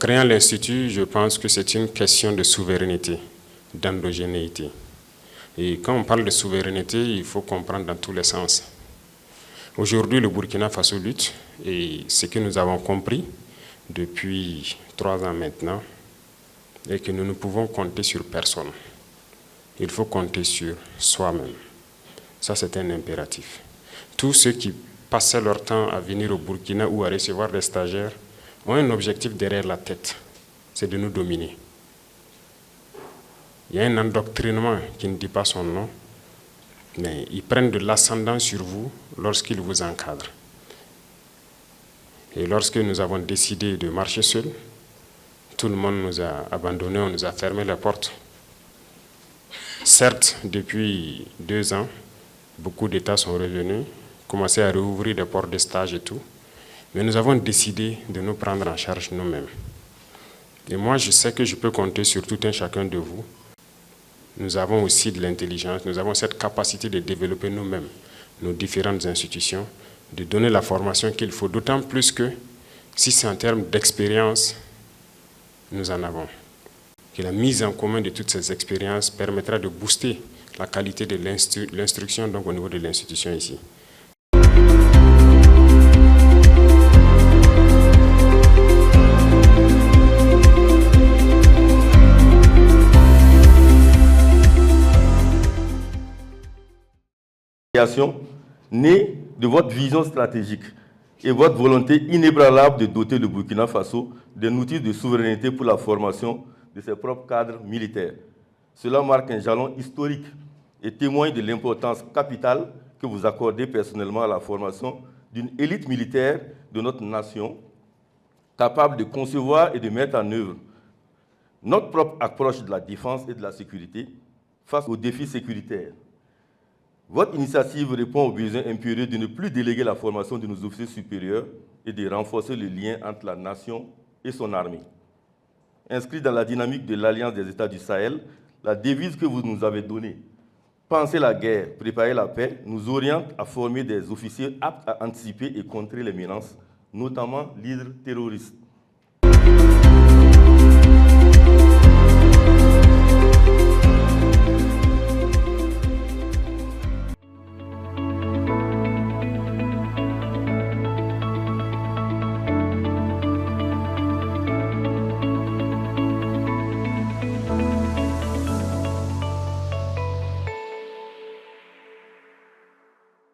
créant l'Institut, je pense que c'est une question de souveraineté, d'endogénéité. Et quand on parle de souveraineté, il faut comprendre dans tous les sens. Aujourd'hui, le Burkina Faso lutte, et ce que nous avons compris depuis 3 ans maintenant, est que nous ne pouvons compter sur personne. Il faut compter sur soi-même. Ça, c'est un impératif. Tous ceux qui passaient leur temps à venir au Burkina ou à recevoir des stagiaires ont un objectif derrière la tête, c'est de nous dominer. Il y a un endoctrinement qui ne dit pas son nom, mais ils prennent de l'ascendant sur vous lorsqu'ils vous encadrent. Et lorsque nous avons décidé de marcher seuls, tout le monde nous a abandonnés, on nous a fermé les portes. Certes, depuis 2 ans, beaucoup d'États sont revenus, commencé à rouvrir des portes de stage et tout, mais nous avons décidé de nous prendre en charge nous-mêmes. Et moi, je sais que je peux compter sur tout un chacun de vous. Nous avons aussi de l'intelligence, nous avons cette capacité de développer nous-mêmes nos différentes institutions, de donner la formation qu'il faut, d'autant plus que si c'est en termes d'expérience, nous en avons. Que la mise en commun de toutes ces expériences permettra de booster la qualité de l'instruction donc au niveau de l'institution ici. Née de votre vision stratégique et votre volonté inébranlable de doter le Burkina Faso d'un outil de souveraineté pour la formation de ses propres cadres militaires. Cela marque un jalon historique et témoigne de l'importance capitale que vous accordez personnellement à la formation d'une élite militaire de notre nation, capable de concevoir et de mettre en œuvre notre propre approche de la défense et de la sécurité face aux défis sécuritaires. Votre initiative répond au besoin impérieux de ne plus déléguer la formation de nos officiers supérieurs et de renforcer le lien entre la nation et son armée. Inscrit dans la dynamique de l'Alliance des États du Sahel, la devise que vous nous avez donnée, « Penser la guerre, préparer la paix », nous oriente à former des officiers aptes à anticiper et contrer les menaces, notamment l'hydre terroriste.